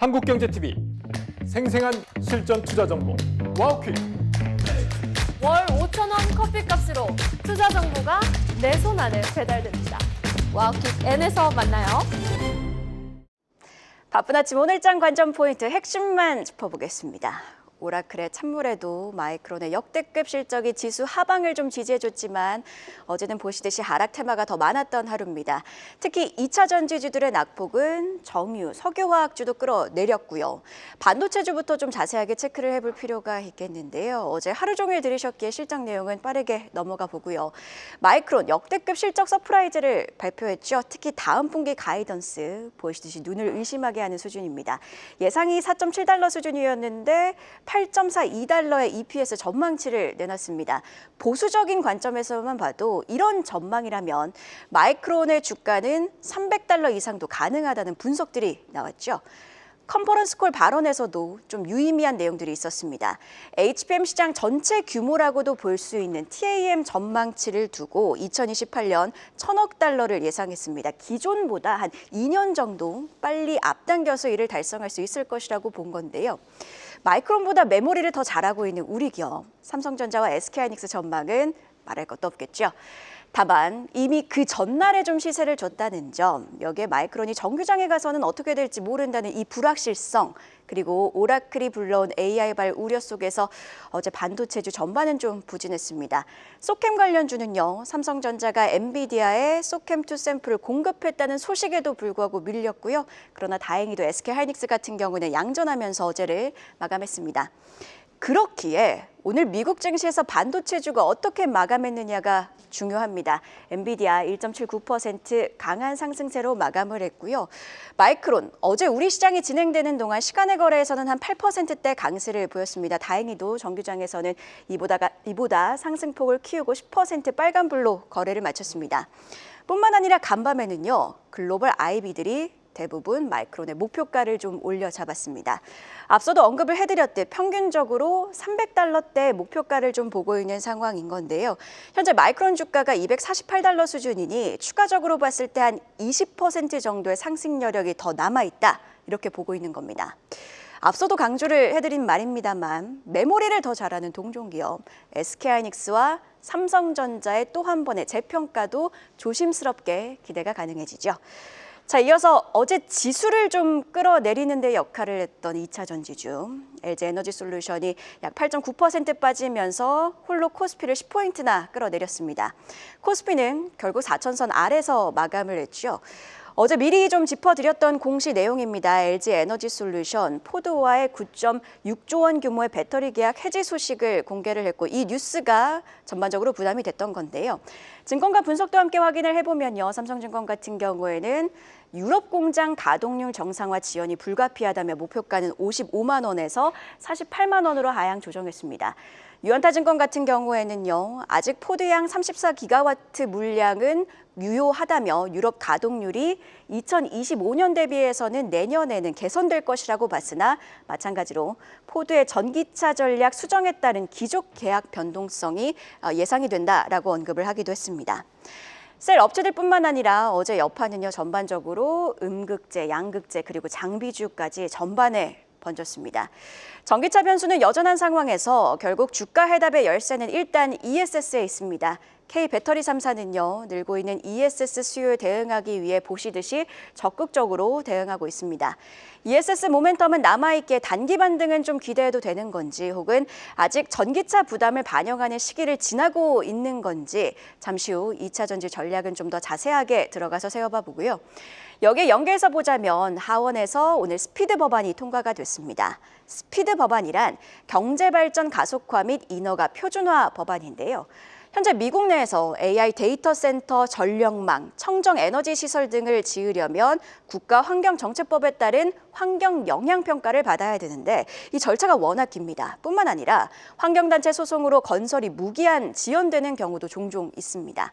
한국경제TV 생생한 실전 투자 정보 와우퀵. 월 5,000원 커피값으로 투자 정보가 내 손 안에 배달됩니다. 와우킥 N에서 만나요. 바쁜 아침 오늘장 관전 포인트 핵심만 짚어보겠습니다. 오라클의 찬물에도 마이크론의 역대급 실적이 지수 하방을 좀 지지해줬지만 어제는 보시듯이 하락 테마가 더 많았던 하루입니다. 특히 2차 전지주들의 낙폭은 정유, 석유화학주도 끌어내렸고요. 반도체주부터 좀 자세하게 체크를 해볼 필요가 있겠는데요. 어제 하루 종일 들으셨기에 실적 내용은 빠르게 넘어가 보고요. 마이크론 역대급 실적 서프라이즈를 발표했죠. 특히 다음 분기 가이던스 보시듯이 눈을 의심하게 하는 수준입니다. 예상이 4.7달러 수준이었는데 8.42달러의 EPS 전망치를 내놨습니다. 보수적인 관점에서만 봐도 이런 전망이라면 마이크론의 주가는 300달러 이상도 가능하다는 분석들이 나왔죠. 컨퍼런스 콜 발언에서도 좀 유의미한 내용들이 있었습니다. HBM 시장 전체 규모라고도 볼 수 있는 TAM 전망치를 두고 2028년 1,000억 달러를 예상했습니다. 기존보다 한 2년 정도 빨리 앞당겨서 이를 달성할 수 있을 것이라고 본 건데요. 마이크론보다 메모리를 더 잘하고 있는 우리 기업, 삼성전자와 SK하이닉스 전망은 말할 것도 없겠죠. 다만 이미 그 전날에 좀 시세를 줬다는 점, 여기에 마이크론이 정규장에 가서는 어떻게 될지 모른다는 이 불확실성, 그리고 오라클이 불러온 AI발 우려 속에서 어제 반도체주 전반은 좀 부진했습니다. 소캠 관련주는요, 삼성전자가 엔비디아에 소캠2 샘플을 공급했다는 소식에도 불구하고 밀렸고요. 그러나 다행히도 SK하이닉스 같은 경우는 양전하면서 어제를 마감했습니다. 그렇기에 오늘 미국 증시에서 반도체주가 어떻게 마감했느냐가 중요합니다. 엔비디아 1.79% 강한 상승세로 마감을 했고요. 마이크론, 어제 우리 시장이 진행되는 동안 시간의 거래에서는 한 8%대 강세를 보였습니다. 다행히도 정규장에서는 이보다 상승폭을 키우고 10% 빨간불로 거래를 마쳤습니다. 뿐만 아니라 간밤에는요, 글로벌 IB들이 대부분 마이크론의 목표가를 좀 올려 잡았습니다. 앞서도 언급을 해드렸듯 평균적으로 300달러대 목표가를 좀 보고 있는 상황인 건데요. 현재 마이크론 주가가 248달러 수준이니 추가적으로 봤을 때 한 20% 정도의 상승 여력이 더 남아있다, 이렇게 보고 있는 겁니다. 앞서도 강조를 해드린 말입니다만 메모리를 더 잘하는 동종기업 SK하이닉스와 삼성전자의 또 한 번의 재평가도 조심스럽게 기대가 가능해지죠. 자, 이어서 어제 지수를 좀 끌어내리는 데 역할을 했던 2차 전지주 LG에너지솔루션이 약 8.9% 빠지면서 홀로 코스피를 10포인트나 끌어내렸습니다. 코스피는 결국 4천선 아래서 마감을 했죠. 어제 미리 좀 짚어드렸던 공시 내용입니다. LG에너지솔루션, 포드와의 9.6조 원 규모의 배터리 계약 해지 소식을 공개를 했고 이 뉴스가 전반적으로 부담이 됐던 건데요. 증권가 분석도 함께 확인을 해보면요. 삼성증권 같은 경우에는 유럽 공장 가동률 정상화 지연이 불가피하다며 목표가는 55만 원에서 48만 원으로 하향 조정했습니다. 유한타증권 같은 경우에는요, 아직 포드양 34기가와트 물량은 유효하다며 유럽 가동률이 2025년 대비해서는 내년에는 개선될 것이라고 봤으나 마찬가지로 포드의 전기차 전략 수정에 따른 기존 계약 변동성이 예상이 된다라고 언급을 하기도 했습니다. 셀 업체들뿐만 아니라 어제 여파는요, 전반적으로 음극재, 양극재 그리고 장비주까지 전반에 번졌습니다. 전기차 변수는 여전한 상황에서 결국 주가 해답의 열쇠는 일단 ESS에 있습니다. K배터리 3사는요, 늘고 있는 ESS 수요에 대응하기 위해 보시듯이 적극적으로 대응하고 있습니다. ESS 모멘텀은 남아있기에 단기 반등은 좀 기대해도 되는 건지 혹은 아직 전기차 부담을 반영하는 시기를 지나고 있는 건지 잠시 후 2차 전지 전략은 좀 더 자세하게 들어가서 세워봐 보고요. 여기에 연계해서 보자면 하원에서 오늘 스피드 법안이 통과가 됐습니다. 스피드 법안이란 경제발전 가속화 및 인허가 표준화 법안인데요. 현재 미국 내에서 AI 데이터 센터, 전력망, 청정 에너지 시설 등을 지으려면 국가환경정책법에 따른 환경 영향평가를 받아야 되는데 이 절차가 워낙 깁니다. 뿐만 아니라 환경단체 소송으로 건설이 무기한 지연되는 경우도 종종 있습니다.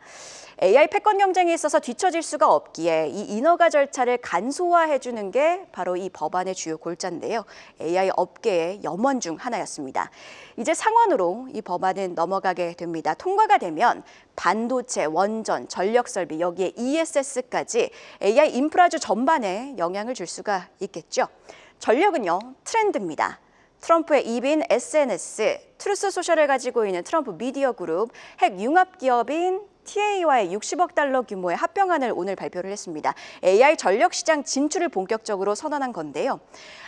AI 패권 경쟁에 있어서 뒤처질 수가 없기에 이 인허가 절차를 간소화해주는 게 바로 이 법안의 주요 골자인데요. AI 업계의 염원 중 하나였습니다. 이제 상원으로 이 법안은 넘어가게 됩니다. 통과가 되면 반도체, 원전, 전력설비, 여기에 ESS까지 AI 인프라주 전반에 영향을 줄 수가 있겠죠. 전력은요, 트렌드입니다. 트럼프의 입인 SNS, 트루스 소셜을 가지고 있는 트럼프 미디어 그룹, 핵 융합 기업인 TA와의 60억 달러 규모의 합병안을 오늘 발표를 했습니다. AI 전력 시장 진출을 본격적으로 선언한 건데요.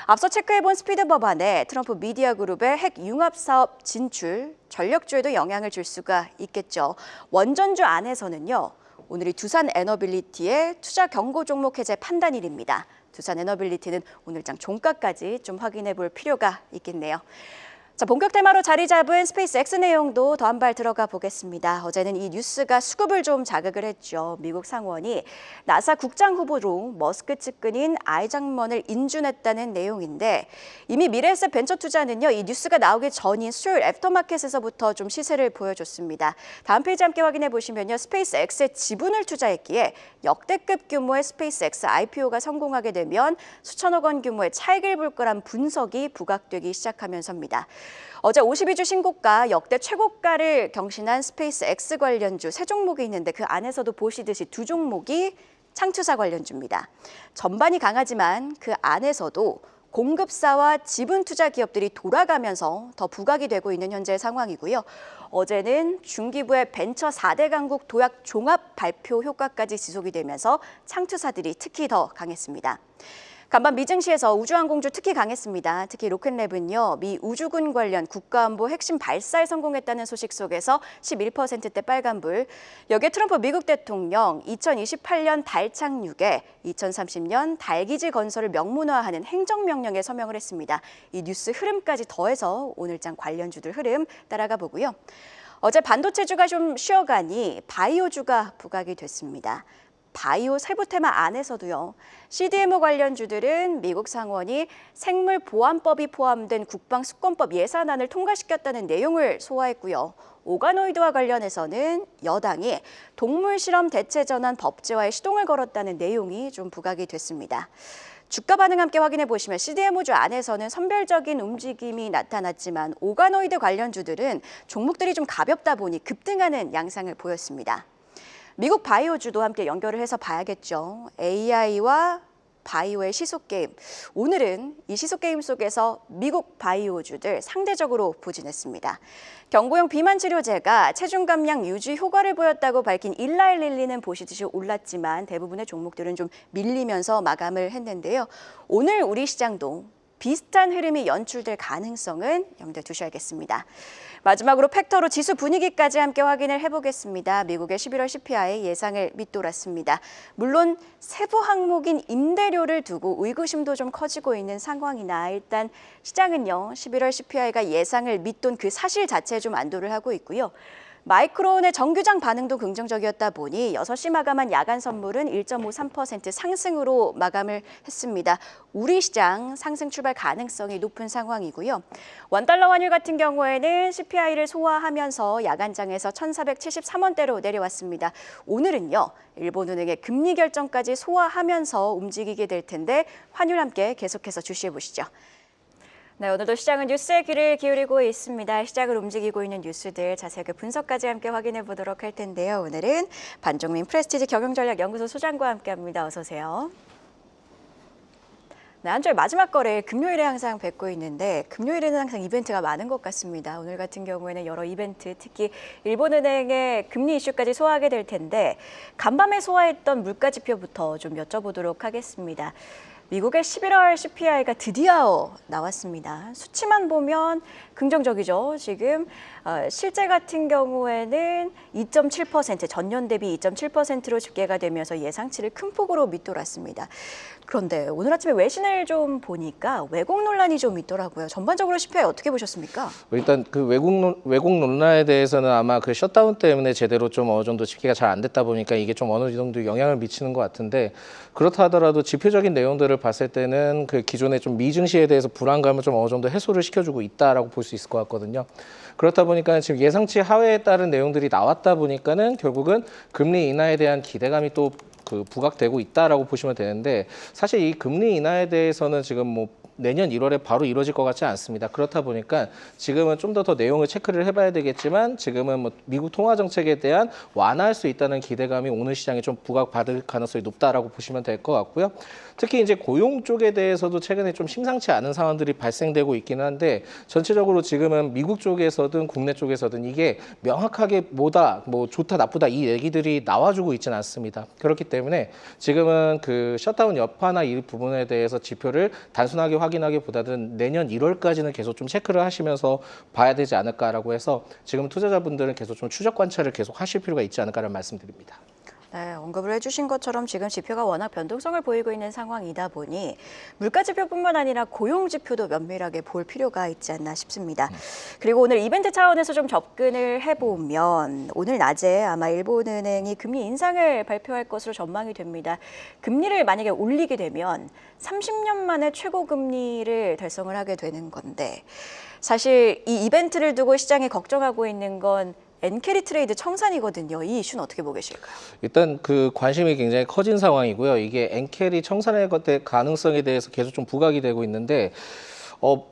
앞서 체크해본 스피드 법안에 트럼프 미디어 그룹의 핵 융합 사업 진출, 전력주에도 영향을 줄 수가 있겠죠. 원전주 안에서는요, 오늘이 두산 에너빌리티의 투자 경고 종목 해제 판단일입니다. 두산 에너빌리티는 오늘장 종가까지 좀 확인해 볼 필요가 있겠네요. 자, 본격 테마로 자리 잡은 스페이스X 내용도 더 한 발 들어가 보겠습니다. 어제는 이 뉴스가 수급을 좀 자극을 했죠. 미국 상원이 나사 국장 후보로 머스크 측근인 아이작먼을 인준했다는 내용인데 이미 미래에셋 벤처 투자는요, 이 뉴스가 나오기 전인 수요일 애프터마켓에서부터 좀 시세를 보여줬습니다. 다음 페이지 함께 확인해 보시면요, 스페이스X에 지분을 투자했기에 역대급 규모의 스페이스X IPO가 성공하게 되면 수천억 원 규모의 차익을 볼 거란 분석이 부각되기 시작하면서입니다. 어제 52주 신고가, 역대 최고가를 경신한 스페이스X 관련주 세 종목이 있는데 그 안에서도 보시듯이 두 종목이 창투사 관련주입니다. 전반이 강하지만 그 안에서도 공급사와 지분 투자 기업들이 돌아가면서 더 부각이 되고 있는 현재 상황이고요. 어제는 중기부의 벤처 4대 강국 도약 종합 발표 효과까지 지속이 되면서 창투사들이 특히 더 강했습니다. 간밤 미증시에서 우주항공주 특히 강했습니다. 특히 로켓랩은요, 미 우주군 관련 국가안보 핵심 발사에 성공했다는 소식 속에서 11%대 빨간불. 여기에 트럼프 미국 대통령 2028년 달 착륙에 2030년 달기지 건설을 명문화하는 행정명령에 서명을 했습니다. 이 뉴스 흐름까지 더해서 오늘장 관련주들 흐름 따라가 보고요. 어제 반도체주가 좀 쉬어가니 바이오주가 부각이 됐습니다. 바이오 세부 테마 안에서도요, CDMO 관련주들은 미국 상원이 생물보안법이 포함된 국방수권법 예산안을 통과시켰다는 내용을 소화했고요. 오가노이드와 관련해서는 여당이 동물실험 대체 전환 법제화에 시동을 걸었다는 내용이 좀 부각이 됐습니다. 주가 반응 함께 확인해 보시면 CDMO주 안에서는 선별적인 움직임이 나타났지만 오가노이드 관련주들은 종목들이 좀 가볍다 보니 급등하는 양상을 보였습니다. 미국 바이오주도 함께 연결을 해서 봐야겠죠. AI와 바이오의 시소게임. 오늘은 이 시소게임 속에서 미국 바이오주들 상대적으로 부진했습니다. 경구용 비만 치료제가 체중 감량 유지 효과를 보였다고 밝힌 일라일릴리는 보시듯이 올랐지만 대부분의 종목들은 좀 밀리면서 마감을 했는데요. 오늘 우리 시장도 비슷한 흐름이 연출될 가능성은 염두에 두셔야겠습니다. 마지막으로 팩터로 지수 분위기까지 함께 확인을 해보겠습니다. 미국의 11월 CPI 예상을 밑돌았습니다. 물론 세부 항목인 임대료를 두고 의구심도 좀 커지고 있는 상황이나 일단 시장은요, 11월 CPI가 예상을 밑돈 그 사실 자체에 좀 안도를 하고 있고요. 마이크론의 정규장 반응도 긍정적이었다 보니 6시 마감한 야간 선물은 1.53% 상승으로 마감을 했습니다. 우리 시장 상승 출발 가능성이 높은 상황이고요. 원달러 환율 같은 경우에는 CPI를 소화하면서 야간장에서 1,473원대로 내려왔습니다. 오늘은요, 일본은행의 금리 결정까지 소화하면서 움직이게 될 텐데 환율 함께 계속해서 주시해 보시죠. 네, 오늘도 시장은 뉴스에 귀를 기울이고 있습니다. 시장을 움직이고 있는 뉴스들 자세하게 분석까지 함께 확인해 보도록 할 텐데요. 오늘은 반종민 프레스티지 경영전략연구소 소장과 함께합니다. 어서 오세요. 네, 한 주의 마지막 거래일 금요일에 항상 뵙고 있는데 금요일에는 항상 이벤트가 많은 것 같습니다. 오늘 같은 경우에는 여러 이벤트, 특히 일본은행의 금리 이슈까지 소화하게 될 텐데 간밤에 소화했던 물가지표부터 좀 여쭤보도록 하겠습니다. 미국의 11월 CPI가 드디어 나왔습니다. 수치만 보면 긍정적이죠. 지금 실제 같은 경우에는 2.7%, 전년 대비 2.7%로 집계가 되면서 예상치를 큰 폭으로 밑돌았습니다. 그런데 오늘 아침에 외신을 좀 보니까 왜곡 논란이 좀 있더라고요. 전반적으로 CPI 어떻게 보셨습니까? 일단 그 왜곡 논란에 대해서는 아마 그 셧다운 때문에 제대로 좀 어느 정도 집계가 잘 안 됐다 보니까 이게 좀 어느 정도 영향을 미치는 것 같은데, 그렇다 하더라도 지표적인 내용들을 봤을 때는 그 기존의 좀 미증시에 대해서 불안감을 좀 어느 정도 해소를 시켜주고 있다라고 볼 수 있을 것 같거든요. 그렇다 보니까 지금 예상치 하회에 따른 내용들이 나왔다 보니까는 결국은 금리 인하에 대한 기대감이 또 그 부각되고 있다라고 보시면 되는데, 사실 이 금리 인하에 대해서는 지금 뭐 내년 1월에 바로 이루어질 것 같지 않습니다. 그렇다 보니까 지금은 좀 더 내용을 체크를 해봐야 되겠지만 지금은 뭐 미국 통화 정책에 대한 완화할 수 있다는 기대감이 오늘 시장에 좀 부각받을 가능성이 높다라고 보시면 될 것 같고요. 특히 이제 고용 쪽에 대해서도 최근에 좀 심상치 않은 상황들이 발생되고 있기는 한데 전체적으로 지금은 미국 쪽에서든 국내 쪽에서든 이게 명확하게 뭐다, 뭐 좋다, 나쁘다 이 얘기들이 나와주고 있지는 않습니다. 그렇기 때문에 지금은 그 셧다운 여파나 이 부분에 대해서 지표를 단순하게 확인하기보다는 내년 1월까지는 계속 좀 체크를 하시면서 봐야 되지 않을까라고 해서 지금 투자자분들은 계속 좀 추적 관찰을 계속 하실 필요가 있지 않을까라는 말씀드립니다. 네, 언급을 해주신 것처럼 지금 지표가 워낙 변동성을 보이고 있는 상황이다 보니 물가 지표뿐만 아니라 고용 지표도 면밀하게 볼 필요가 있지 않나 싶습니다. 그리고 오늘 이벤트 차원에서 좀 접근을 해보면 오늘 낮에 아마 일본은행이 금리 인상을 발표할 것으로 전망이 됩니다. 금리를 만약에 올리게 되면 30년 만에 최고 금리를 달성을 하게 되는 건데 사실 이 이벤트를 두고 시장이 걱정하고 있는 건 엔캐리 트레이드 청산이거든요. 이 이슈는 어떻게 보고 계실까요? 일단 그 관심이 굉장히 커진 상황이고요. 이게 엔캐리 청산의 가능성에 대해서 계속 좀 부각이 되고 있는데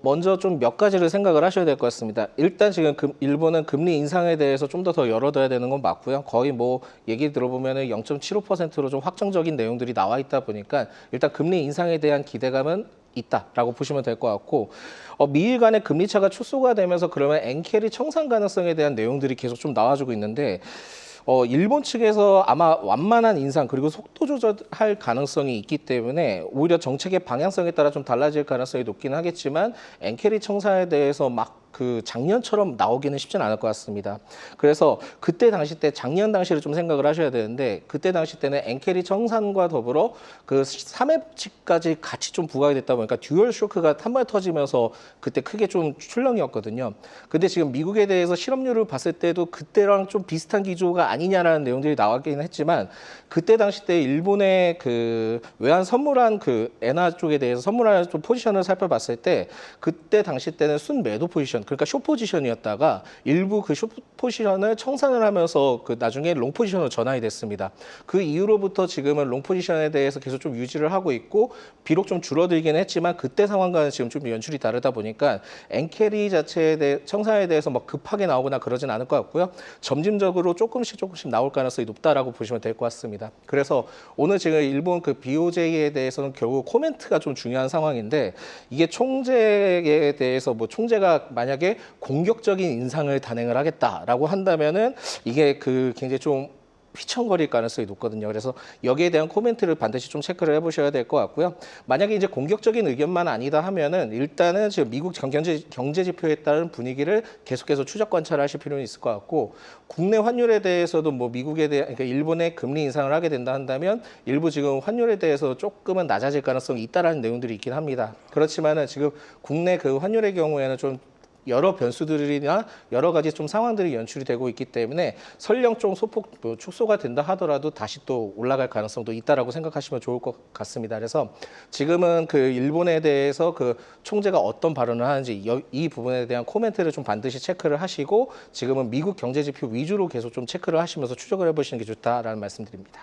먼저 좀 몇 가지를 생각을 하셔야 될 것 같습니다. 일단 지금 일본은 금리 인상에 대해서 좀 더 열어둬야 되는 건 맞고요. 거의 뭐 얘기 들어보면은 0.75%로 좀 확정적인 내용들이 나와 있다 보니까 일단 금리 인상에 대한 기대감은 있다라고 보시면 될 것 같고 미일 간의 금리 차가 축소가 되면서 그러면 엔캐리 청산 가능성에 대한 내용들이 계속 좀 나와주고 있는데 일본 측에서 아마 완만한 인상 그리고 속도 조절할 가능성이 있기 때문에 오히려 정책의 방향성에 따라 좀 달라질 가능성이 높긴 하겠지만 엔캐리 청산에 대해서 막 그 작년처럼 나오기는 쉽지는 않을 것 같습니다. 그래서 그때 당시 때 작년 당시를 좀 생각을 하셔야 되는데 그때 당시 때는 엔캐리 청산과 더불어 그 3회 복지까지 같이 좀 부각이 됐다 보니까 듀얼 쇼크가 한 번에 터지면서 그때 크게 좀 출렁이었거든요. 근데 지금 미국에 대해서 실업률을 봤을 때도 그때랑 좀 비슷한 기조가 아니냐라는 내용들이 나왔기는 했지만 그때 당시 때 일본의 그 외환 선물한 그 엔화 쪽에 대해서 선물한 좀 포지션을 살펴봤을 때 그때 당시 때는 순 매도 포지션 그러니까 숏 포지션이었다가 일부 그 숏 포지션을 청산을 하면서 그 나중에 롱 포지션으로 전환이 됐습니다. 그 이후로부터 지금은 롱 포지션에 대해서 계속 좀 유지를 하고 있고 비록 좀 줄어들긴 했지만 그때 상황과는 지금 좀 연출이 다르다 보니까 엔캐리 자체에 대해 청산에 대해서 막 급하게 나오거나 그러진 않을 것 같고요. 점진적으로 조금씩 나올 가능성이 높다라고 보시면 될 것 같습니다. 그래서 오늘 지금 일본 그 BOJ에 대해서는 결국 코멘트가 좀 중요한 상황인데 이게 총재에 대해서 뭐 총재가 만약에 공격적인 인상을 단행을 하겠다라고 한다면은 이게 그 굉장히 좀 휘청거릴 가능성이 높거든요. 그래서 여기에 대한 코멘트를 반드시 좀 체크를 해보셔야 될 것 같고요. 만약에 이제 공격적인 의견만 아니다 하면은 일단은 지금 미국 경제 지표에 따른 분위기를 계속해서 추적 관찰하실 필요는 있을 것 같고 국내 환율에 대해서도 뭐 미국에 대한 그러니까 일본의 금리 인상을 하게 된다 한다면 일부 지금 환율에 대해서 조금은 낮아질 가능성이 있다라는 내용들이 있긴 합니다. 그렇지만은 지금 국내 그 환율의 경우에는 좀 여러 변수들이나 여러 가지 좀 상황들이 연출이 되고 있기 때문에 설령 좀 소폭 축소가 된다 하더라도 다시 또 올라갈 가능성도 있다라고 생각하시면 좋을 것 같습니다. 그래서 지금은 그 일본에 대해서 그 총재가 어떤 발언을 하는지 이 부분에 대한 코멘트를 좀 반드시 체크를 하시고 지금은 미국 경제 지표 위주로 계속 좀 체크를 하시면서 추적을 해보시는 게 좋다라는 말씀드립니다.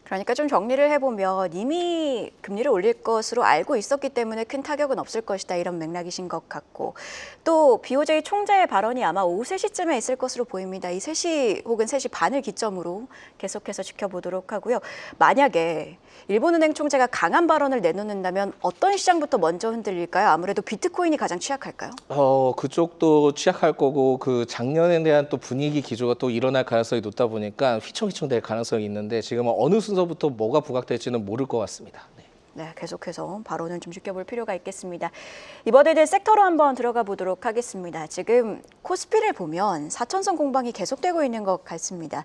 그러니까 좀 정리를 해보면 이미 금리를 올릴 것으로 알고 있었기 때문에 큰 타격은 없을 것이다 이런 맥락이신 것 같고 또 BOJ 총재의 발언이 아마 오후 3시쯤에 있을 것으로 보입니다. 이 3시 혹은 3시 반을 기점으로 계속해서 지켜보도록 하고요. 만약에 일본은행 총재가 강한 발언을 내놓는다면 어떤 시장부터 먼저 흔들릴까요? 아무래도 비트코인이 가장 취약할까요? 그쪽도 취약할 거고 그 작년에 대한 또 분위기 기조가 또 일어날 가능성이 높다 보니까 휘청휘청 될 가능성이 있는데 지금은 어느 순서부터 뭐가 부각될지는 모를 것 같습니다. 네, 계속해서 발언을 좀 지켜볼 필요가 있겠습니다. 이번에는 섹터로 한번 들어가 보도록 하겠습니다. 지금 코스피를 보면 4천선 공방이 계속되고 있는 것 같습니다.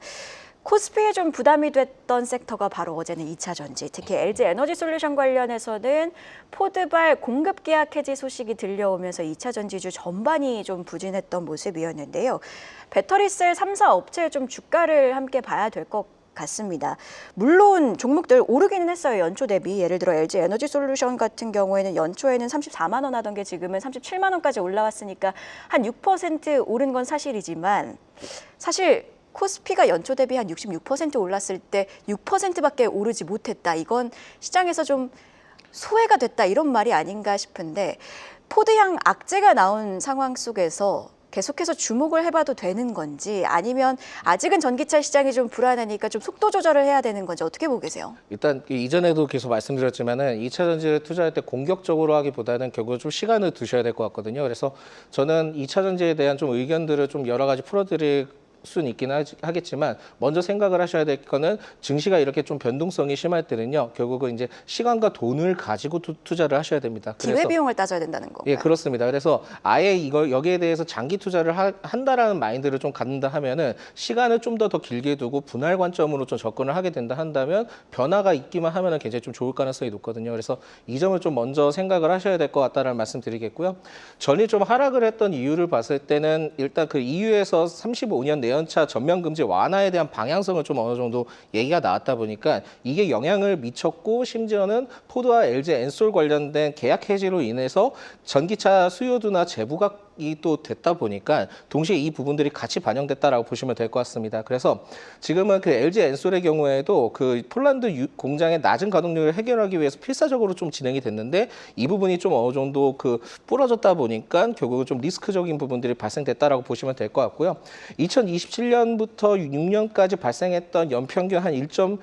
코스피에 좀 부담이 됐던 섹터가 바로 어제는 2차 전지, 특히 LG 에너지 솔루션 관련해서는 포드발 공급 계약 해지 소식이 들려오면서 2차 전지주 전반이 좀 부진했던 모습이었는데요. 배터리셀 3사 업체의 좀 주가를 함께 봐야 될 것 같습니다. 물론 종목들 오르기는 했어요. 연초 대비. 예를 들어 LG 에너지 솔루션 같은 경우에는 연초에는 34만 원 하던 게 지금은 37만 원까지 올라왔으니까 한 6% 오른 건 사실이지만 사실 코스피가 연초 대비 한 66% 올랐을 때 6%밖에 오르지 못했다. 이건 시장에서 좀 소외가 됐다 이런 말이 아닌가 싶은데 포드향 악재가 나온 상황 속에서 계속해서 주목을 해봐도 되는 건지 아니면 아직은 전기차 시장이 좀 불안하니까 좀 속도 조절을 해야 되는 건지 어떻게 보고 계세요? 일단 이전에도 계속 말씀드렸지만은 2차 전지를 투자할 때 공격적으로 하기보다는 결국 좀 시간을 두셔야 될 것 같거든요. 그래서 저는 2차 전지에 대한 좀 의견들을 좀 여러 가지 풀어드릴 수는 있긴 하겠지만 먼저 생각을 하셔야 될 거는 증시가 이렇게 좀 변동성이 심할 때는요. 결국은 이제 시간과 돈을 가지고 투자를 하셔야 됩니다. 기회 비용을 따져야 된다는 거고요. 예, 그렇습니다. 그래서 아예 이걸 여기에 대해서 장기 투자를 한다라는 마인드를 좀 갖는다 하면은 시간을 좀 더 길게 두고 분할 관점으로 좀 접근을 하게 된다 한다면 변화가 있기만 하면은 굉장히 좀 좋을 가능성이 높거든요. 그래서 이 점을 좀 먼저 생각을 하셔야 될 것 같다라는 말씀드리겠고요. 전이 좀 하락을 했던 이유를 봤을 때는 일단 그 EU에서 35년 내연차 전면 금지 완화에 대한 방향성을 좀 어느 정도 얘기가 나왔다 보니까 이게 영향을 미쳤고 심지어는 포드와 LG 엔솔 관련된 계약 해지로 인해서 전기차 수요도나 재부각이 또 됐다 보니까 동시에 이 부분들이 같이 반영됐다라고 보시면 될 것 같습니다. 그래서 지금은 그 LG 엔솔의 경우에도 그 폴란드 공장의 낮은 가동률을 해결하기 위해서 필사적으로 좀 진행이 됐는데 이 부분이 좀 어느 정도 그 부러졌다 보니까 결국은 좀 리스크적인 부분들이 발생됐다라고 보시면 될 것 같고요. 2027년부터 6년까지 발생했던 연평균 한 1조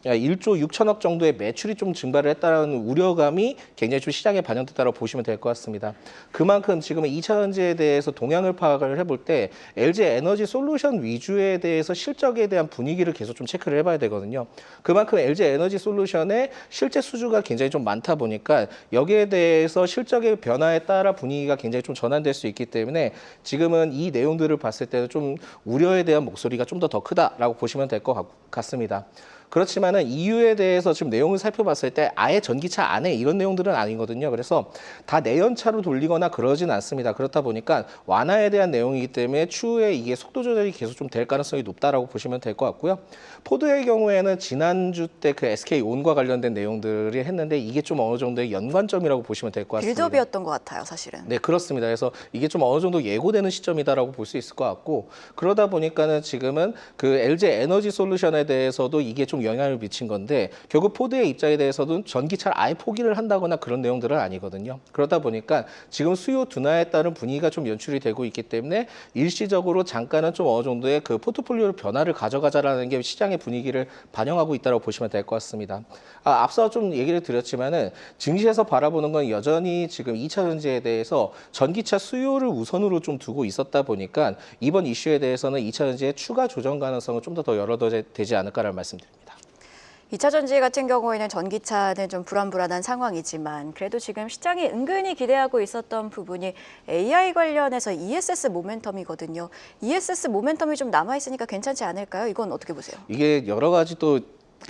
6천억 정도의 매출이 좀 증가를 했다는 우려감이 굉장히 좀 시장에 반영됐다고 보시면 될 것 같습니다. 그만큼 지금은 2차 전지에 대해서 동향을 파악을 해볼 때 LG 에너지 솔루션 위주에 대해서 실적에 대한 분위기를 계속 좀 체크를 해봐야 되거든요. 그만큼 LG 에너지 솔루션의 실제 수주가 굉장히 좀 많다 보니까 여기에 대해서 실적의 변화에 따라 분위기가 굉장히 좀 전환될 수 있기 때문에 지금은 이 내용들을 봤을 때는 좀 우려에 대한 목소리가 좀 더 크다라고 보시면 될 것 같습니다. 그렇지만은 EU에 대해서 지금 내용을 살펴봤을 때 아예 전기차 안에 이런 내용들은 아니거든요. 그래서 다 내연차로 돌리거나 그러진 않습니다. 그렇다 보니까 완화에 대한 내용이기 때문에 추후에 이게 속도 조절이 계속 좀 될 가능성이 높다라고 보시면 될 것 같고요. 포드의 경우에는 지난주 때 그 SK온과 관련된 내용들이 했는데 이게 좀 어느 정도의 연관점이라고 보시면 될 것 같습니다. 빌드업이었던 것 같아요, 사실은. 네, 그렇습니다. 그래서 이게 좀 어느 정도 예고되는 시점이다라고 볼 수 있을 것 같고 그러다 보니까는 지금은 그 LG 에너지 솔루션에 대해서도 이게 좀 영향을 미친 건데 결국 포드의 입장에 대해서도 전기차를 아예 포기를 한다거나 그런 내용들은 아니거든요. 그러다 보니까 지금 수요 둔화에 따른 분위기가 좀 연출이 되고 있기 때문에 일시적으로 잠깐은 좀 어느 정도의 그 포트폴리오 변화를 가져가자라는 게 시장의 분위기를 반영하고 있다고 보시면 될 것 같습니다. 앞서 좀 얘기를 드렸지만은 증시에서 바라보는 건 여전히 지금 2차 전지에 대해서 전기차 수요를 우선으로 좀 두고 있었다 보니까 이번 이슈에 대해서는 2차 전지의 추가 조정 가능성은 좀 더 열어되지 않을까라는 말씀드립니다. 2차 전지 같은 경우에는 전기차는 좀 불안불안한 상황이지만 그래도 지금 시장이 은근히 기대하고 있었던 부분이 AI 관련해서 ESS 모멘텀이거든요. ESS 모멘텀이 좀 남아있으니까 괜찮지 않을까요? 이건 어떻게 보세요? 이게 여러 가지 또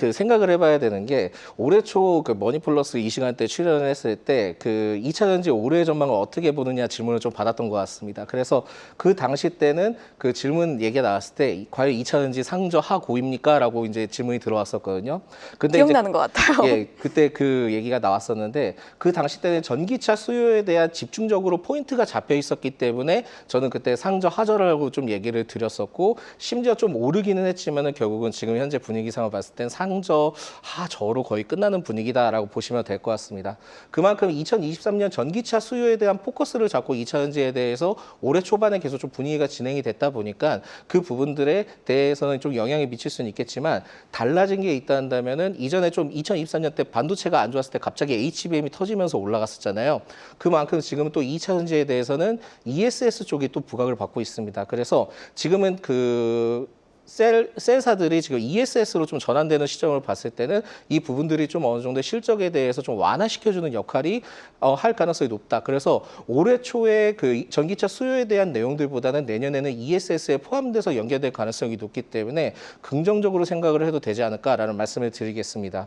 그 생각을 해봐야 되는 게 올해 초 그 머니플러스 이 시간대 출연을 했을 때 그 2차 전지 올해 전망을 어떻게 보느냐 질문을 좀 받았던 것 같습니다. 그래서 그 당시 때는 그 질문 얘기가 나왔을 때 과연 2차 전지 상저 하고입니까? 라고 이제 질문이 들어왔었거든요. 근데 기억나는 것 같아요. 예, 그때 그 얘기가 나왔었는데 그 당시 때는 전기차 수요에 대한 집중적으로 포인트가 잡혀 있었기 때문에 저는 그때 상저 하저라고 좀 얘기를 드렸었고 심지어 좀 오르기는 했지만은 결국은 지금 현재 분위기상을 봤을 땐 상저 하저로 거의 끝나는 분위기다라고 보시면 될 것 같습니다. 그만큼 2023년 전기차 수요에 대한 포커스를 잡고 2차 전지에 대해서 올해 초반에 계속 좀 분위기가 진행이 됐다 보니까 그 부분들에 대해서는 좀 영향이 미칠 수는 있겠지만 달라진 게 있다 한다면은 이전에 좀 2023년 때 반도체가 안 좋았을 때 갑자기 HBM이 터지면서 올라갔었잖아요. 그만큼 지금 또 2차 전지에 대해서는 ESS 쪽이 또 부각을 받고 있습니다. 그래서 지금은 그 셀사들이 지금 ESS로 좀 전환되는 시점을 봤을 때는 이 부분들이 좀 어느 정도 실적에 대해서 좀 완화시켜주는 역할이 할 가능성이 높다. 그래서 올해 초에 그 전기차 수요에 대한 내용들보다는 내년에는 ESS에 포함돼서 연결될 가능성이 높기 때문에 긍정적으로 생각을 해도 되지 않을까라는 말씀을 드리겠습니다.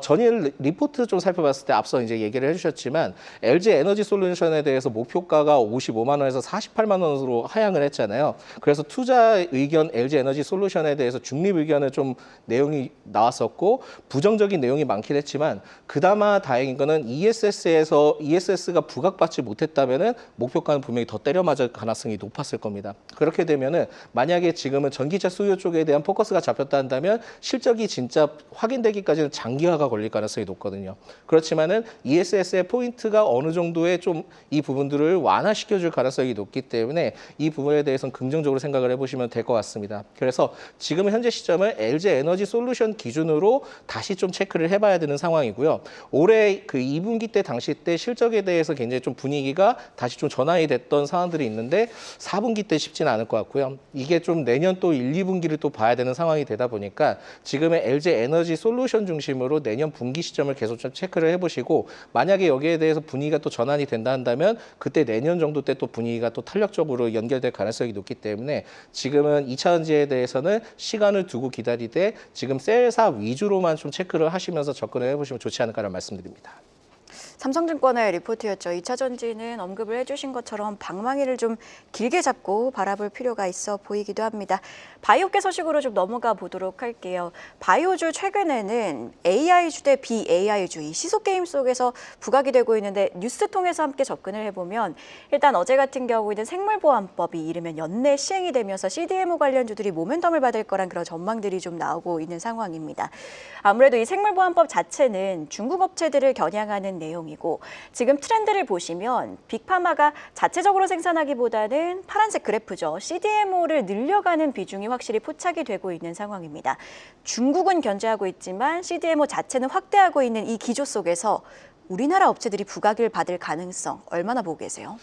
전일 리포트 좀 살펴봤을 때 앞서 이제 얘기를 해주셨지만 LG 에너지 솔루션에 대해서 목표가가 55만 원에서 48만 원으로 하향을 했잖아요. 그래서 투자 의견 LG 에너지 솔루션에 대해서 중립 의견을 좀 내용이 나왔었고 부정적인 내용이 많긴 했지만 그나마 다행인 거는 ESS가 부각받지 못했다면은 목표가는 분명히 더 때려 맞을 가능성이 높았을 겁니다. 그렇게 되면은 만약에 지금은 전기차 수요 쪽에 대한 포커스가 잡혔다 한다면 실적이 진짜 확인되기까지는 장기화가 걸릴 가능성이 높거든요. 그렇지만은 ESS의 포인트가 어느 정도의 좀 이 부분들을 완화시켜줄 가능성이 높기 때문에 이 부분에 대해서는 긍정적으로 생각을 해보시면 될 것 같습니다. 그래서 지금 현재 시점을 LG 에너지 솔루션 기준으로 다시 좀 체크를 해봐야 되는 상황이고요. 올해 그 2분기 때 당시 때 실적에 대해서 굉장히 좀 분위기가 다시 좀 전환이 됐던 상황들이 있는데 4분기 때 쉽지는 않을 것 같고요. 이게 좀 내년 또 1, 2분기를 또 봐야 되는 상황이 되다 보니까 지금의 LG 에너지 솔루션 중심으로 내년 분기 시점을 계속 좀 체크를 해보시고 만약에 여기에 대해서 분위기가 또 전환이 된다 한다면 그때 내년 정도 때 또 분위기가 또 탄력적으로 연결될 가능성이 높기 때문에 지금은 2차전지에 대해서는 시간을 두고 기다리되 지금 셀사 위주로만 좀 체크를 하시면서 접근을 해보시면 좋지 않을까라는 말씀드립니다. 삼성증권의 리포트였죠. 2차 전지는 언급을 해주신 것처럼 방망이를 좀 길게 잡고 바라볼 필요가 있어 보이기도 합니다. 바이오계 소식으로 좀 넘어가 보도록 할게요. 바이오주 최근에는 AI주 대 BAI주 이 시소게임 속에서 부각이 되고 있는데 뉴스 통해서 함께 접근을 해보면 일단 어제 같은 경우에는 생물보안법이 이르면 연내 시행이 되면서 CDMO 관련주들이 모멘텀을 받을 거란 그런 전망들이 좀 나오고 있는 상황입니다. 아무래도 이 생물보안법 자체는 중국 업체들을 겨냥하는 내용이고 지금 트렌드를 보시면 빅파마가 자체적으로 생산하기보다는 파란색 그래프죠. CDMO를 늘려가는 비중이 확실히 포착이 되고 있는 상황입니다. 중국은 견제하고 있지만 CDMO 자체는 확대하고 있는 이 기조 속에서 우리나라 업체들이 부각을 받을 가능성 얼마나 보고 계세요?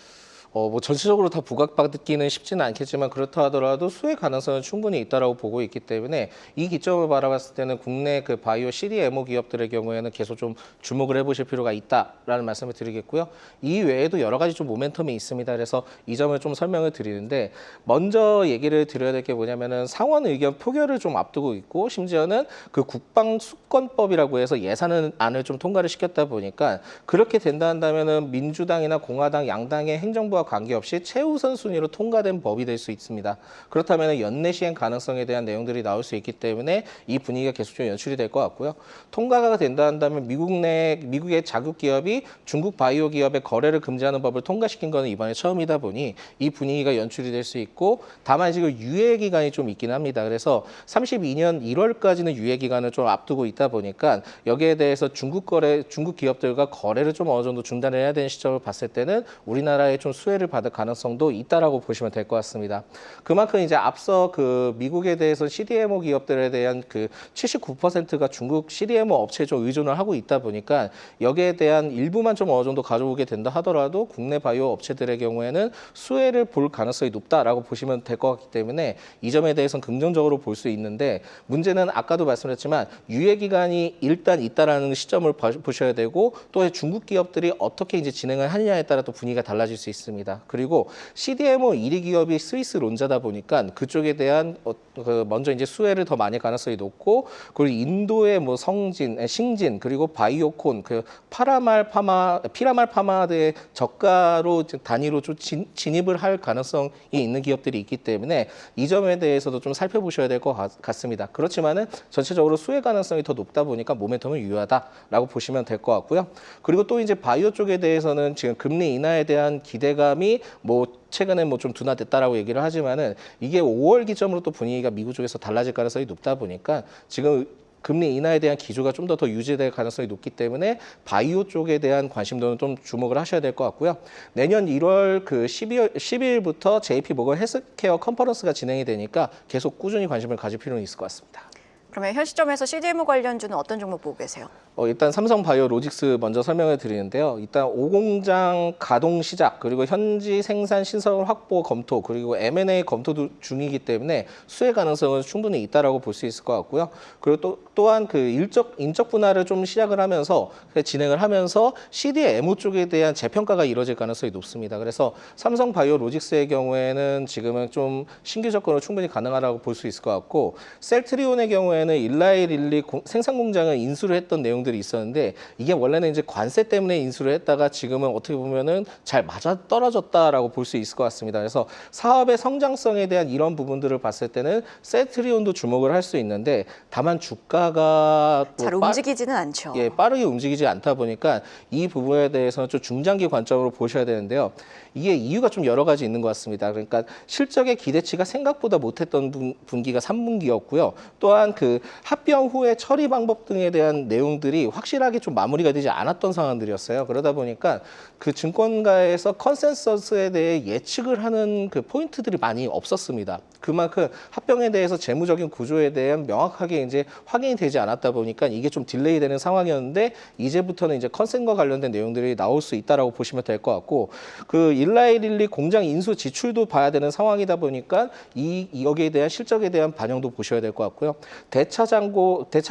뭐 전체적으로 다 부각받기는 쉽지는 않겠지만 그렇다 하더라도 수혜 가능성은 충분히 있다라고 보고 있기 때문에 이 기점을 바라봤을 때는 국내 그 바이오 CDMO 기업들의 경우에는 계속 좀 주목을 해보실 필요가 있다라는 말씀을 드리겠고요. 이 외에도 여러 가지 좀 모멘텀이 있습니다. 그래서 이 점을 좀 설명을 드리는데 먼저 얘기를 드려야 될 게 뭐냐면은 상원 의견 표결을 좀 앞두고 있고 심지어는 그 국방수권법이라고 해서 예산안을 좀 통과를 시켰다 보니까 그렇게 된다 한다면은 민주당이나 공화당 양당의 행정부와 관계없이 최우선 순위로 통과된 법이 될 수 있습니다. 그렇다면 연내 시행 가능성에 대한 내용들이 나올 수 있기 때문에 이 분위기가 계속 좀 연출이 될 것 같고요. 통과가 된다 한다면 미국의 자국 기업이 중국 바이오 기업의 거래를 금지하는 법을 통과시킨 것은 이번에 처음이다 보니 이 분위기가 연출이 될 수 있고 다만 지금 유예 기간이 좀 있긴 합니다. 그래서 32년 1월까지는 유예 기간을 좀 앞두고 있다 보니까 여기에 대해서 중국 기업들과 거래를 좀 어느 정도 중단을 해야 되는 시점을 봤을 때는 우리나라의 좀 수혜를 받을 가능성도 있다라고 보시면 될 것 같습니다. 그만큼 이제 앞서 그 미국에 대해서 CDMO 기업들에 대한 그 79%가 중국 CDMO 업체에 좀 의존을 하고 있다 보니까 여기에 대한 일부만 좀 어느 정도 가져오게 된다 하더라도 국내 바이오 업체들의 경우에는 수혜를 볼 가능성이 높다라고 보시면 될 것 같기 때문에 이 점에 대해서는 긍정적으로 볼 수 있는데 문제는 아까도 말씀드렸지만 유예 기간이 일단 있다라는 시점을 보셔야 되고 또 중국 기업들이 어떻게 이제 진행을 하느냐에 따라 또 분위기가 달라질 수 있습니다. 그리고 CDMO 1위 기업이 스위스 론자다 보니까 그쪽에 대한 먼저 이제 수혜를 더 많이 가능성이 높고 그리고 인도의 뭐 싱진 그리고 바이오콘 그 피라말 파마드의 저가로 단위로 좀 진입을 할 가능성이 있는 기업들이 있기 때문에 이 점에 대해서도 좀 살펴보셔야 될 것 같습니다. 그렇지만은 전체적으로 수혜 가능성이 더 높다 보니까 모멘텀은 유효하다라고 보시면 될 것 같고요. 그리고 또 이제 바이오 쪽에 대해서는 지금 금리 인하에 대한 기대감이 뭐 최근에 뭐 좀 둔화됐다라고 얘기를 하지만은 이게 5월 기점으로 또 분위기가 미국 쪽에서 달라질 가능성이 높다 보니까 지금 금리 인하에 대한 기조가 좀 더 유지될 가능성이 높기 때문에 바이오 쪽에 대한 관심도는 좀 주목을 하셔야 될 것 같고요. 내년 1월 그 12일부터 JP 모건 헬스케어 컨퍼런스가 진행이 되니까 계속 꾸준히 관심을 가질 필요는 있을 것 같습니다. 그러면 현 시점에서 CDMO 관련주는 어떤 종목 보고 계세요? 일단 삼성바이오로직스 먼저 설명을 드리는데요. 일단 5공장 가동 시작 그리고 현지 생산 신설 확보 검토 그리고 M&A 검토 중이기 때문에 수혜 가능성은 충분히 있다라고 볼 수 있을 것 같고요. 그리고 또한 그 인적 분할을 좀 시작을 하면서 진행을 하면서 CDMO 쪽에 대한 재평가가 이루어질 가능성이 높습니다. 그래서 삼성바이오로직스의 경우에는 지금은 좀 신규 접근으로 충분히 가능하다고 볼 수 있을 것 같고 셀트리온의 경우에는 경우에는 일라이 릴리 생산 공장을 인수를 했던 내용들이 있었는데 이게 원래는 이제 관세 때문에 인수를 했다가 지금은 어떻게 보면은 잘 맞아 떨어졌다라고 볼 수 있을 것 같습니다. 그래서 사업의 성장성에 대한 이런 부분들을 봤을 때는 셀트리온도 주목을 할 수 있는데 다만 주가가 잘 움직이지는 않죠. 예, 빠르게 움직이지 않다 보니까 이 부분에 대해서는 좀 중장기 관점으로 보셔야 되는데요. 이게 이유가 좀 여러 가지 있는 것 같습니다. 그러니까 실적의 기대치가 생각보다 못했던 분기가 3분기였고요. 또한 그 합병 후의 처리 방법 등에 대한 내용들이 확실하게 좀 마무리가 되지 않았던 상황들이었어요. 그러다 보니까 그 증권가에서 컨센서스에 대해 예측을 하는 그 포인트들이 많이 없었습니다. 그만큼 합병에 대해서 재무적인 구조에 대한 명확하게 이제 확인이 되지 않았다 보니까 이게 좀 딜레이 되는 상황이었는데 이제부터는 이제 컨센과 관련된 내용들이 나올 수 있다라고 보시면 될 것 같고 그 일라이 릴리 공장 인수 지출도 봐야 되는 상황이다 보니까 여기에 대한 실적에 대한 반영도 보셔야 될 것 같고요. 대차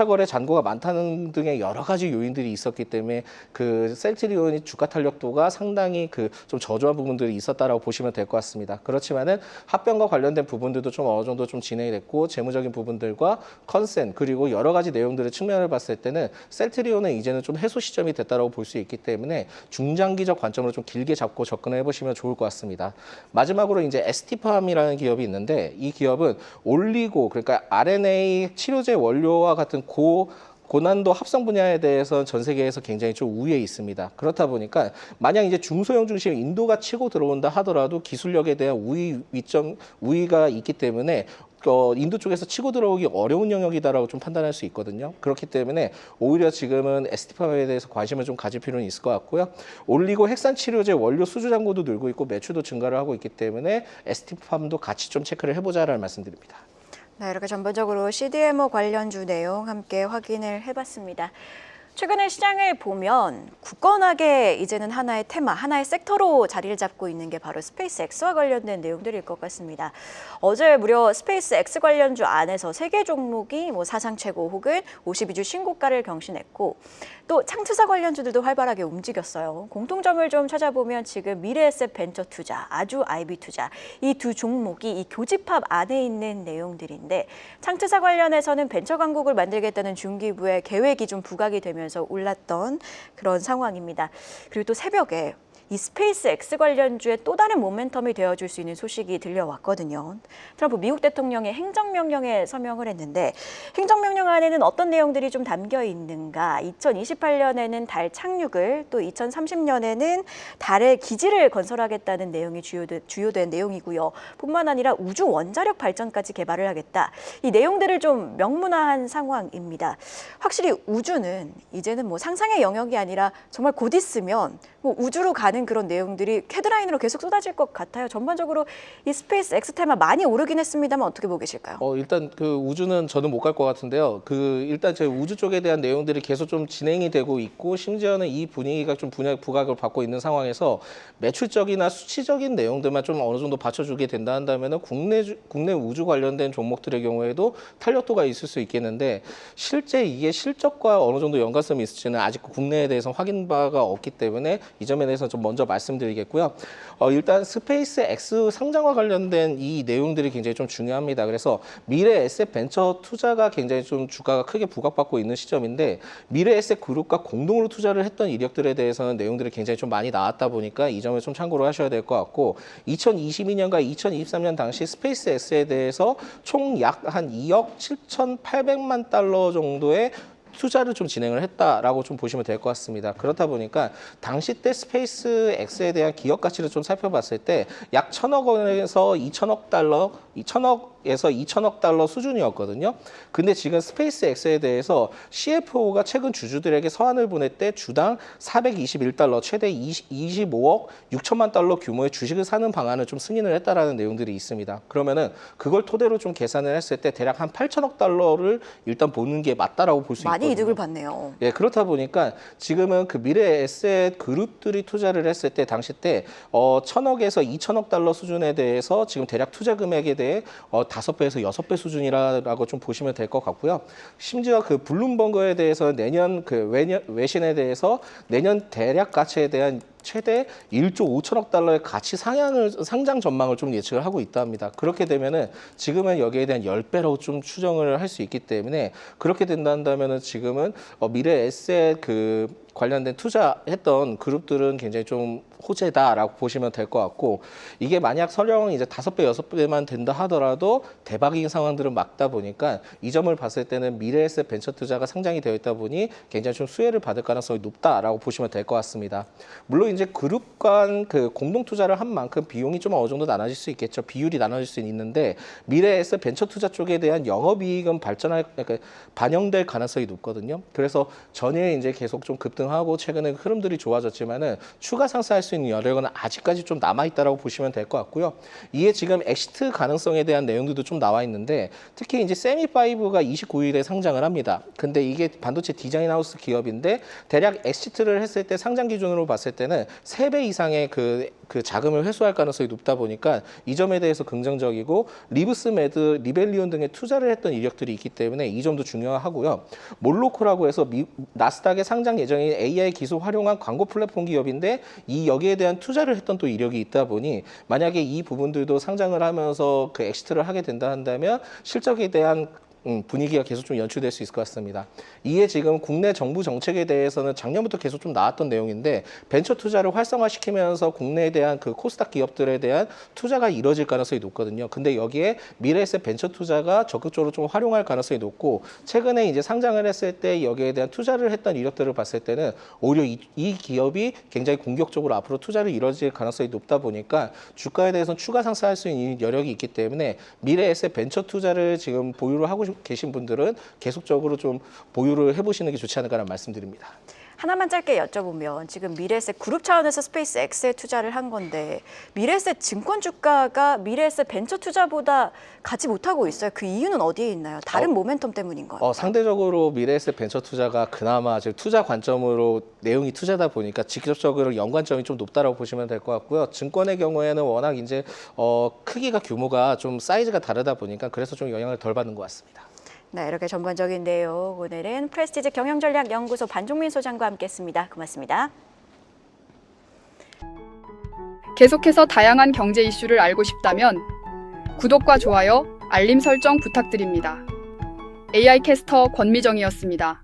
거래 잔고가 많다는 등의 여러 가지 요인들이 있었기 때문에 그 셀트리온이 주가 탄력도가 상당히 그 좀 저조한 부분들이 있었다라고 보시면 될 것 같습니다. 그렇지만은 합병과 관련된 부분들도 좀 어느 정도 좀 진행이 됐고 재무적인 부분들과 컨센 그리고 여러 가지 내용들의 측면을 봤을 때는 셀트리온은 이제는 좀 해소 시점이 됐다라고 볼 수 있기 때문에 중장기적 관점으로 좀 길게 잡고 접근해 보시면 좋을 것 같습니다. 마지막으로 이제 ST팜이라는 기업이 있는데 이 기업은 올리고 그러니까 RNA 치료제 원료와 같은 고난도 합성 분야에 대해서 전 세계에서 굉장히 좀 우위에 있습니다. 그렇다 보니까 만약 이제 중소형 중심 인도가 치고 들어온다 하더라도 기술력에 대한 우위가 있기 때문에 인도 쪽에서 치고 들어오기 어려운 영역이다라고 좀 판단할 수 있거든요. 그렇기 때문에 오히려 지금은 ST팜에 대해서 관심을 좀 가질 필요는 있을 것 같고요. 올리고 핵산 치료제 원료 수주 잔고도 늘고 있고 매출도 증가를 하고 있기 때문에 ST팜도 같이 좀 체크를 해보자라는 말씀드립니다. 네, 이렇게 전반적으로 CDMO 관련주 내용 함께 확인을 해봤습니다. 최근에 시장을 보면 굳건하게 이제는 하나의 테마, 하나의 섹터로 자리를 잡고 있는 게 바로 스페이스X와 관련된 내용들일 것 같습니다. 어제 무려 스페이스X 관련주 안에서 3개 종목이 사상 최고 혹은 52주 신고가를 경신했고 또 창투자 관련주들도 활발하게 움직였어요. 공통점을 좀 찾아보면 지금 미래에셋 벤처 투자, 아주 IB 투자 이 두 종목이 이 교집합 안에 있는 내용들인데 창투자 관련해서는 벤처 강국을 만들겠다는 중기부의 계획이 좀 부각이 되면서 올랐던 그런 상황입니다. 그리고 또 새벽에 이 스페이스X 관련주의 또 다른 모멘텀이 되어줄 수 있는 소식이 들려왔거든요. 트럼프 미국 대통령의 행정명령에 서명을 했는데 행정명령 안에는 어떤 내용들이 좀 담겨 있는가? 2028년에는 달 착륙을 또 2030년에는 달에 기지를 건설하겠다는 내용이 주요된 내용이고요. 뿐만 아니라 우주 원자력 발전까지 개발을 하겠다. 이 내용들을 좀 명문화한 상황입니다. 확실히 우주는 이제는 상상의 영역이 아니라 정말 곧 있으면 우주로 가는 그런 내용들이 헤드라인으로 계속 쏟아질 것 같아요. 전반적으로 이 스페이스X 테마 많이 오르긴 했습니다만 어떻게 보고 계실까요? 일단 그 우주는 저는 못 갈 것 같은데요. 일단 제 우주 쪽에 대한 내용들이 계속 좀 진행이 되고 있고 심지어는 이 분위기가 좀 부각을 받고 있는 상황에서 매출적이나 수치적인 내용들만 좀 어느 정도 받쳐주게 된다 한다면은 국내 우주 관련된 종목들의 경우에도 탄력도가 있을 수 있겠는데 실제 이게 실적과 어느 정도 연관성이 있을지는 아직 국내에 대해서 확인 바가 없기 때문에 이 점에 대해서 좀 먼저 말씀드리겠고요. 일단 스페이스X 상장과 관련된 이 내용들이 굉장히 좀 중요합니다. 그래서 미래 에셋 벤처 투자가 굉장히 좀 주가가 크게 부각받고 있는 시점인데 미래 에셋 그룹과 공동으로 투자를 했던 이력들에 대해서는 내용들이 굉장히 좀 많이 나왔다 보니까 이 점을 좀 참고로 하셔야 될 것 같고 2022년과 2023년 당시 스페이스X에 대해서 총 약 한 2억 7,800만 달러 정도의 투자를 좀 진행을 했다라고 좀 보시면 될 것 같습니다. 그렇다 보니까 당시 때 스페이스X에 대한 기업 가치를 좀 살펴봤을 때 약 1,000억 원에서 2,000억 달러, 1,000억에서 2,000억 달러 수준이었거든요. 근데 지금 스페이스X에 대해서 CFO가 최근 주주들에게 서한을 보낼 때 주당 421달러, 최대 25억 6천만 달러 규모의 주식을 사는 방안을 좀 승인을 했다라는 내용들이 있습니다. 그러면은 그걸 토대로 좀 계산을 했을 때 대략 한 8천억 달러를 일단 보는 게 맞다라고 볼 수 있거든요. 많이 이득을 봤네요. 예, 그렇다 보니까 지금은 그 미래 에셋 그룹들이 투자를 했을 때 당시 때 1,000억에서 2,000억 달러 수준에 대해서 지금 대략 투자 금액에 대해 5배에서 6배 수준이라고 좀 보시면 될 것 같고요. 심지어 그 블룸버그에 대해서 내년 외신에 대해서 내년 대략 가치에 대한 최대 1조 5천억 달러의 가치 상장 전망을 좀 예측을 하고 있다 합니다. 그렇게 되면은 지금은 여기에 대한 10배로 좀 추정을 할 수 있기 때문에 그렇게 된다면은 지금은 미래 에셋 관련된 투자했던 그룹들은 굉장히 좀 호재다라고 보시면 될 것 같고, 이게 만약 설령 이제 5배, 6배만 된다 하더라도 대박인 상황들은 막다 보니까 이 점을 봤을 때는 미래에셋 벤처 투자가 상장이 되어 있다 보니 굉장히 좀 수혜를 받을 가능성이 높다라고 보시면 될 것 같습니다. 물론 이제 그룹 간 공동 투자를 한 만큼 비용이 좀 어느 정도 나눠질 수 있겠죠. 비율이 나눠질 수 있는데 미래에셋 벤처 투자 쪽에 대한 영업이익은 반영될 가능성이 높거든요. 그래서 전일 이제 계속 좀 급등하고 최근에 흐름들이 좋아졌지만은 추가 상승할 수 있는 여력은 아직까지 좀 남아 있다라고 보시면 될 것 같고요. 이에 지금 엑시트 가능성에 대한 내용들도 좀 나와 있는데, 특히 이제 세미5가 29일에 상장을 합니다. 근데 이게 반도체 디자인 하우스 기업인데 대략 엑시트를 했을 때 상장 기준으로 봤을 때는 3배 이상의 그 자금을 회수할 가능성이 높다 보니까 이 점에 대해서 긍정적이고, 리브스메드, 리벨리온 등의 투자를 했던 이력들이 있기 때문에 이 점도 중요하고요. 몰로코라고 해서 나스닥에 상장 예정인 AI 기술 활용한 광고 플랫폼 기업인데 여기에 대한 투자를 했던 또 이력이 있다 보니 만약에 이 부분들도 상장을 하면서 엑시트를 하게 된다 한다면 실적에 대한 분위기가 계속 좀 연출될 수 있을 것 같습니다. 이에 지금 국내 정부 정책에 대해서는 작년부터 계속 좀 나왔던 내용인데, 벤처 투자를 활성화시키면서 국내에 대한 코스닥 기업들에 대한 투자가 이뤄질 가능성이 높거든요. 근데 여기에 미래에셋 벤처 투자가 적극적으로 좀 활용할 가능성이 높고, 최근에 이제 상장을 했을 때 여기에 대한 투자를 했던 이력들을 봤을 때는 오히려 이 기업이 굉장히 공격적으로 앞으로 투자를 이뤄질 가능성이 높다 보니까 주가에 대해서는 추가 상승할 수 있는 여력이 있기 때문에 미래에셋 벤처 투자를 지금 보유를 하고 계신 분들은 계속적으로 좀 보유를 해보시는 게 좋지 않을까라는 말씀드립니다. 하나만 짧게 여쭤보면, 지금 미래에셋 그룹 차원에서 스페이스X에 투자를 한 건데 미래에셋 증권 주가가 미래에셋 벤처 투자보다 가지 못하고 있어요. 그 이유는 어디에 있나요? 다른 모멘텀 때문인가요? 상대적으로 미래에셋 벤처 투자가 그나마 지금 투자 관점으로 내용이 투자다 보니까 직접적으로 연관점이 좀 높다라고 보시면 될 것 같고요. 증권의 경우에는 워낙 이제 크기가 규모가 좀 사이즈가 다르다 보니까 그래서 좀 영향을 덜 받는 것 같습니다. 네, 이렇게 전반적인 내용 오늘은 프레스티지 경영전략연구소 반종민 소장과 함께했습니다. 고맙습니다. 계속해서 다양한 경제 이슈를 알고 싶다면 구독과 좋아요, 알림 설정 부탁드립니다. AI 캐스터 권미정이었습니다.